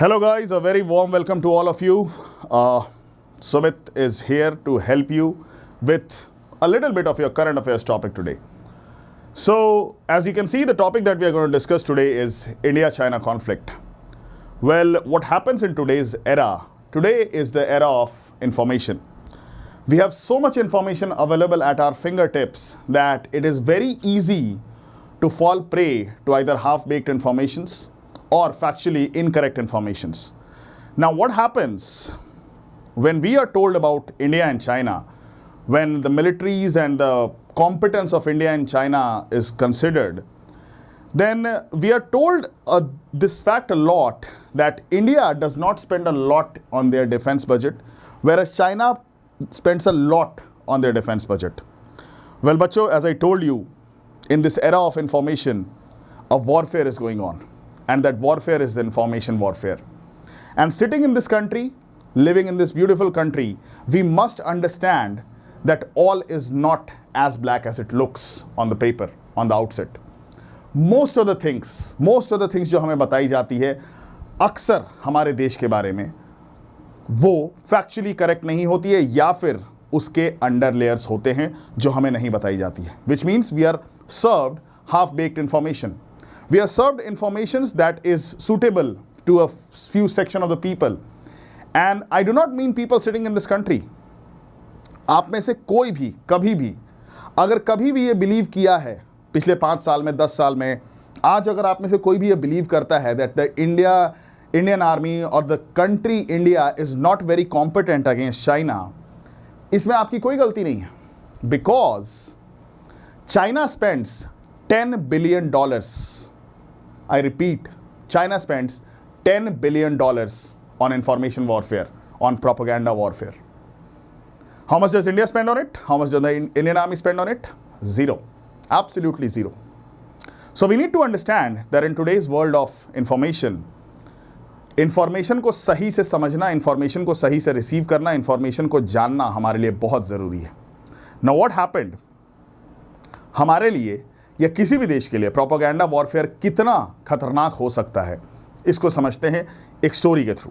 Hello guys, a very warm welcome to all of you. Sumit is here to help you with a little bit of your current affairs topic today. So, as you can see, the topic that we are going to discuss today is India-China conflict. Well, what happens in today's era? Today is the era of information. We have so much information available at our fingertips that it is very easy to fall prey to either half-baked informations or factually incorrect informations. Now, what happens when we are told about India and China, when the militaries and the competence of India and China is considered, then we are told this fact a lot, that India does not spend a lot on their defense budget, whereas China spends a lot on their defense budget. Well, bacho, as I told you, in this era of information, a warfare is going on. And that warfare is the information warfare. And sitting in this country, living in this beautiful country, we must understand that all is not as black as it looks on the paper, on the outset. Most of the things जो हमें बताई जाती है अक्सर हमारे देश के बारे में, वो factually correct नहीं होती है या फिर उसके under layers होते हैं जो हमें नहीं बताई जाती है. Which means we are served half-baked information. We are served informations that is suitable to a few section of the people. And I do not mean people sitting in this country. आप में से कोई भी, कभी भी, अगर कभी भी ये बिलीव किया है, पिछले 5 साल में, 10 साल में, आज अगर आप में से कोई भी ये बिलीव करता है that the Indian army or the country India is not very competent against China, इसमें आपकी कोई गलती नहीं है. Because China spends $10 billion. I repeat, China spends $10 billion on information warfare, on propaganda warfare. How much does India spend on it? How much does the Indian army spend on it? Zero. Absolutely zero. So we need to understand that in today's world of information को सही से समझना, information को सही से receive करना, information को जानना हमारे लिए बहुत ज़रूरी है. Now what happened? हमारे लिए या किसी भी देश के लिए प्रोपेगेंडा वॉरफेयर कितना खतरनाक हो सकता है, इसको समझते हैं एक स्टोरी के थ्रू.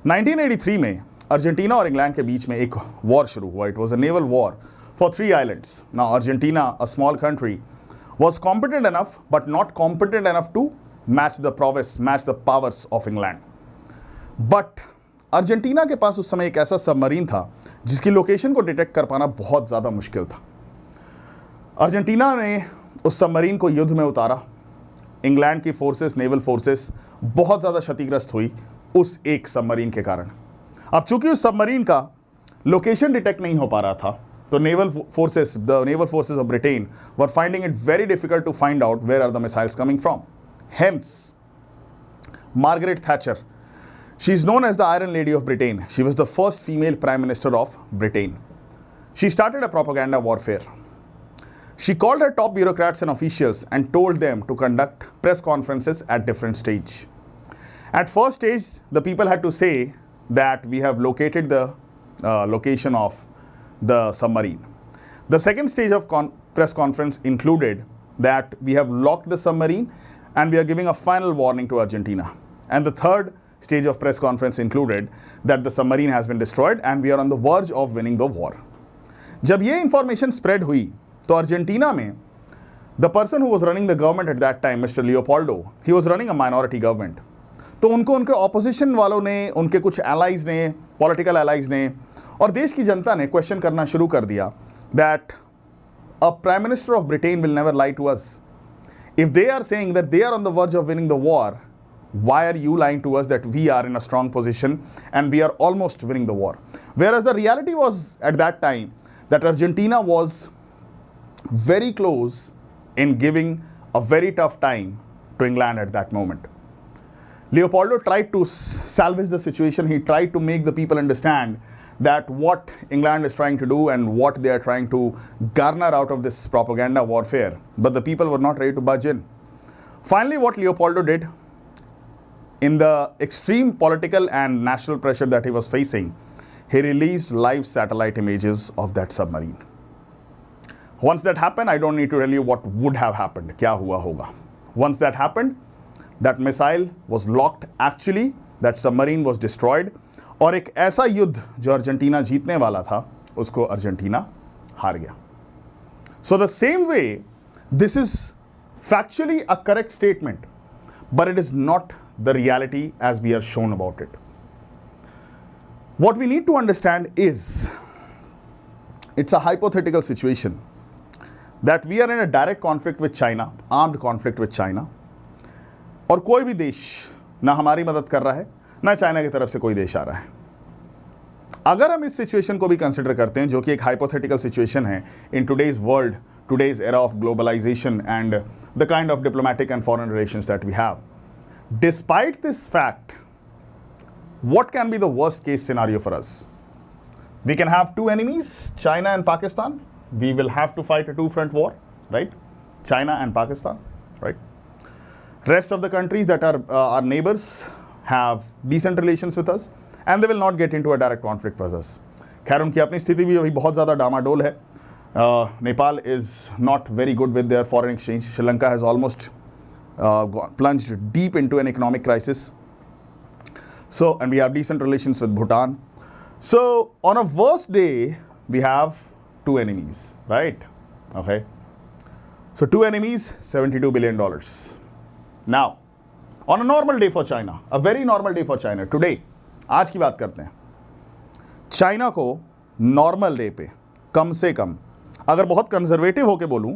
1983 में अर्जेंटीना और इंग्लैंड के बीच में एक वॉर शुरू हुआ. It was a naval war for 3 islands. Now Argentina, a small country, was competent enough but not competent enough to match the prowess, match the powers of England. But Argentina के पास उस समय एक ऐसा submarine था जिसकी location को detect कर पाना बहुत ज़्यादा मुश्किल था. अर्जेंटीना ने उस सबमरीन को युद्ध में उतारा. इंग्लैंड की फोर्सेस, नेवल फोर्सेस बहुत ज़्यादा क्षतिग्रस्त हुई उस एक सबमरीन के कारण. अब चूंकि उस सबमरीन का लोकेशन डिटेक्ट नहीं हो पा रहा था, तो the naval forces of Britain were finding it very difficult to find out where are the missiles coming from. Hence Margaret Thatcher, she is known as the iron lady of Britain. She was the first female prime minister of Britain. She started a propaganda warfare. She called her top bureaucrats and officials and told them to conduct press conferences at different stages. At first stage, the people had to say that we have located the location of the submarine. The second stage of press conference included that we have locked the submarine and we are giving a final warning to Argentina. And the third stage of press conference included that the submarine has been destroyed and we are on the verge of winning the war. जब ये information spread हुई, तो Argentina में the person who was running the government at that time, mister Leopoldo, he was running a minority government. तो उनके opposition वालों ने, उनके कुछ एलाइज ने, पॉलिटिकल एलाइज ने और देश की जनता ने क्वेश्चन करना शुरू कर दिया that a prime minister of Britain will never lie to us. If they are saying that they are on the verge of winning the war, why are you lying to us that we are in a strong position and we are almost winning the war? Whereas the reality was at that time that Argentina was very close in giving a very tough time to England at that moment. Leopoldo tried to salvage the situation. He tried to make the people understand that what England is trying to do and what they are trying to garner out of this propaganda warfare. But the people were not ready to budge in. Finally, what Leopoldo did, in the extreme political and national pressure that he was facing, he released live satellite images of that submarine. Once that happened, I don't need to tell you what would have happened. क्या हुआ होगा. Once that happened, that missile was locked actually, that submarine was destroyed, और एक ऐसा युद्ध जो Argentina जीतने वाला था उसको अर्जेंटीना हार गया. So the same way this is factually a correct statement, but it is not the reality as we are shown about it. What we need to understand is it's a hypothetical situation that we are in a direct conflict with China, armed conflict with China, और कोई भी देश ना हमारी मदद कर रहा है ना चाइना की तरफ से कोई देश आ रहा है. अगर हम इस सिचुएशन को भी कंसिडर करते हैं जो कि एक हाइपोथेटिकल सिचुएशन है in today's world, today's era of globalization and the kind of diplomatic and foreign relations that we have. Despite this fact, what can be the worst case scenario for us? We can have two enemies, China and Pakistan. We will have to fight a two-front war, right? China and Pakistan, right? Rest of the countries that are our neighbors have decent relations with us and they will not get into a direct conflict with us. खैर उनकी अपनी स्थिति भी अभी बहुत ज़्यादा डामाडोल है. Nepal is not very good with their foreign exchange. Sri Lanka has almost plunged deep into an economic crisis. So, and we have decent relations with Bhutan. So, on a worst day, we have two enemies, right? Okay. So, two enemies, $72 billion. Now, on a normal day for China, a very normal day for China, today, आज की बात करते हैं. China को normal day पे कम से कम, अगर बहुत कंजर्वेटिव होके बोलूं,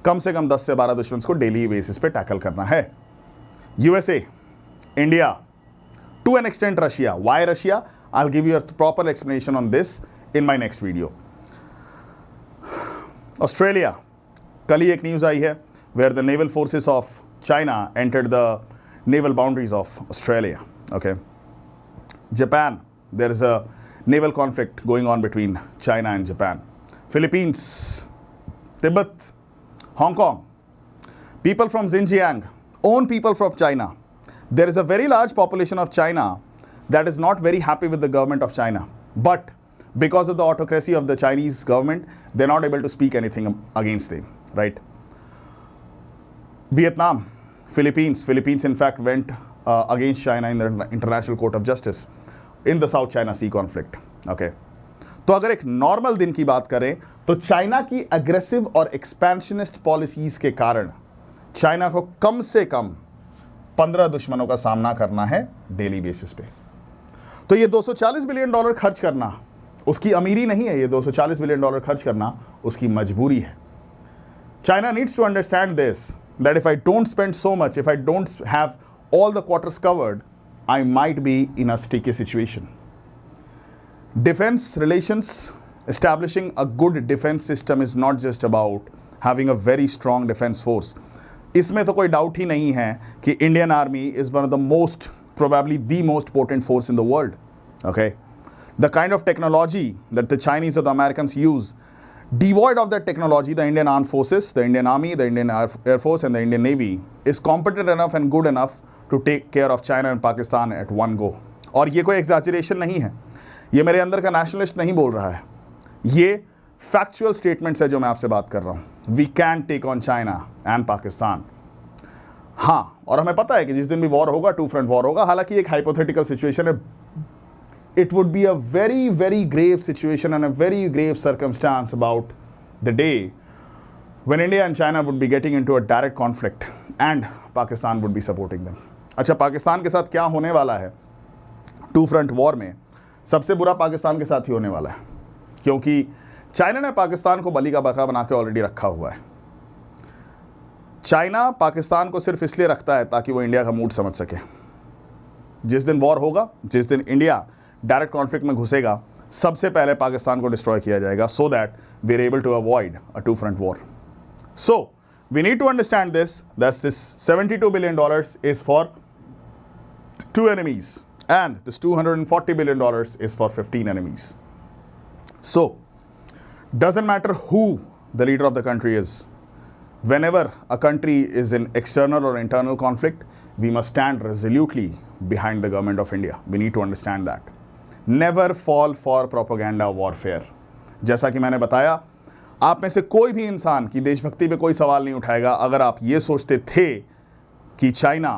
कम से कम 10 से 12 दुश्मन को डेली बेसिस पे टैकल करना है. USA, India, to an extent Russia. Why Russia? I will give you a proper explanation on this in my next video. Australia, कल ही एक न्यूज आई है where the naval forces of China entered the naval boundaries of Australia. Okay. Japan, there is a naval conflict going on between China and Japan. Philippines, Tibet, Hong Kong, people from Xinjiang, own people from China. There is a very large population of China that is not very happy with the government of China. But because of the autocracy of the Chinese government, they're not able to speak anything against them, right? Vietnam, Philippines in fact went against China in the International Court of Justice in the South China Sea conflict. Okay. तो अगर एक normal दिन की बात करें तो China की aggressive और एक्सपेंशनिस्ट पॉलिसीज के कारण चाइना को कम से कम 15 दुश्मनों का सामना करना है डेली बेसिस पे. तो ये $240 बिलियन खर्च करना उसकी अमीरी नहीं है, ये $240 बिलियन खर्च करना उसकी मजबूरी है. China needs to understand this, that if I don't spend so much, if I don't have all the quarters covered, I might be in a sticky situation. Defense relations, establishing a good defense system is not just about having a very strong defense force. इसमें तो कोई doubt ही नहीं है कि Indian army is one of the most, probably the most potent force in the world. Okay, the kind of technology that the Chinese or the Americans use, devoid of that technology, the Indian armed forces, the Indian army, the Indian air force and the Indian navy is competent enough and good enough to take care of China and Pakistan at one go. और ये कोई exaggeration नहीं है, ये मेरे अंदर का nationalist नहीं बोल रहा है, ये factual statements है जो मैं आपसे बात कर रहा हूँ. We can take on China and Pakistan. हाँ, और हमें पता है कि जिस दिन भी वॉर होगा, टू फ्रंट वॉर होगा. हालांकि एक हाइपोथेटिकल सिचुएशन है. It would be a very, very grave situation and a very grave circumstance about the day when India and China would be getting into a direct conflict and Pakistan would be supporting them. अच्छा, पाकिस्तान के साथ क्या होने वाला है to front war में? सबसे बुरा पाकिस्तान के साथ ही होने वाला है, क्योंकि चाइना ने पाकिस्तान को बलि का बकरा बना के ऑलरेडी रखा हुआ है. चाइना पाकिस्तान को सिर्फ इसलिए रखता है ताकि वो इंडिया का मूड समझ सके. जिस दिन वॉर होगा, जिस दिन इंडिया डायरेक्ट कॉन्फ्लिक्ट में घुसेगा, सबसे पहले पाकिस्तान को डिस्ट्रॉय किया जाएगा, so that we are able to avoid a two front war. So we need to understand this, that this $72 billion is for two enemies and this $240 billion is for 15 enemies. So, doesn't matter who the leader of the country is. Whenever a country is in external or internal conflict, we must stand resolutely behind the government of India. We need to understand that. Never fall for propaganda warfare. जैसा कि मैंने बताया, आप में से कोई भी इंसान की देशभक्ति पे कोई सवाल नहीं उठाएगा अगर आप ये सोचते थे कि चाइना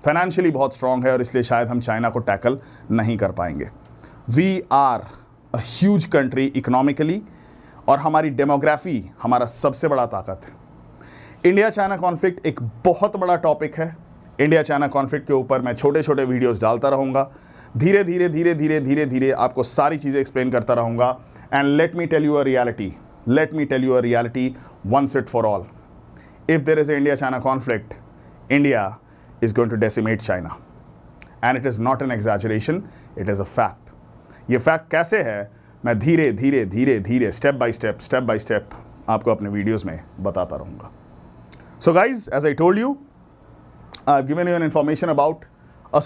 फाइनेंशियली बहुत स्ट्रांग है और इसलिए शायद हम चाइना को टैकल नहीं कर पाएंगे। We are a huge country economically और हमारी डेमोग्राफी हमारा सबसे बड़ा ताकत है। इंडिया चाइना कॉन्फ्लिक्ट एक बहुत बड़ा टॉपिक है। इंडिया चाइना कॉन्फ्लिक्ट के ऊपर मैं छोटे छोटे वीडियोस डालता रहूँगा, धीरे धीरे धीरे धीरे धीरे धीरे आपको सारी चीज़ें एक्सप्लेन करता रहूँगा। And let me tell you a reality once it for all. If there is an India-China conflict, India is going to decimate China. And it is not an exaggeration, it is a fact. ये fact कैसे है मैं धीरे धीरे धीरे धीरे step by step आपको अपने वीडियोस में बताता रहूँगा। So guys, as I told you, I've given you an information about a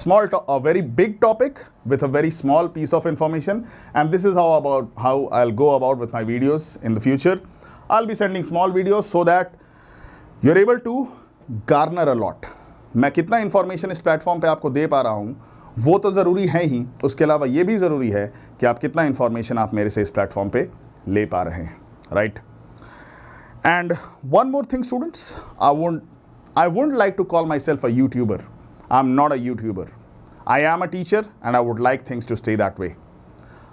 very big topic with a very small piece of information, and this is how I'll go about with my videos in the future. I'll be sending small videos so that you're able to garner a lot. मैं कितना information इस platform पे आपको दे पा रहा हूँ वो तो ज़रूरी है ही, उसके अलावा ये भी ज़रूरी है कि आप कितना information आप मेरे से इस प्लेटफॉर्म पे ले पा रहे हैं, right? And one more thing, students, I wouldn't like to call myself a YouTuber. I'm not a YouTuber. I am a teacher and I would like things to stay that way.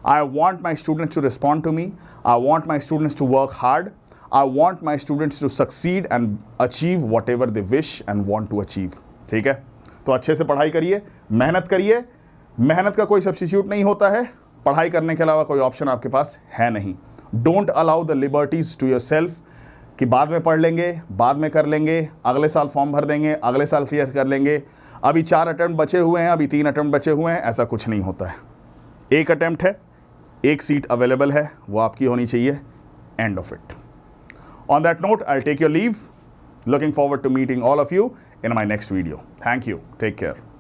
I want my students to respond to me. I want my students to work hard. I want my students to succeed and achieve whatever they wish and want to achieve. ठीक है? तो अच्छे से पढ़ाई करिए, मेहनत करिए। मेहनत का कोई सब्स्टिट्यूट नहीं होता है, पढ़ाई करने के अलावा कोई ऑप्शन आपके पास है नहीं। Don't allow the liberties to yourself कि बाद में पढ़ लेंगे, बाद में कर लेंगे, अगले साल फॉर्म भर देंगे, अगले साल क्लियर कर लेंगे, अभी 4 अटेम्प्ट बचे हुए हैं, अभी 3 अटेम्प्ट बचे हुए हैं, ऐसा कुछ नहीं होता है। एक अटेम्प्ट है, एक सीट अवेलेबल है, वो आपकी होनी चाहिए, end of it. On that note, I'll take your leave. Looking forward to meeting all of you in my next video. Thank you. Take care.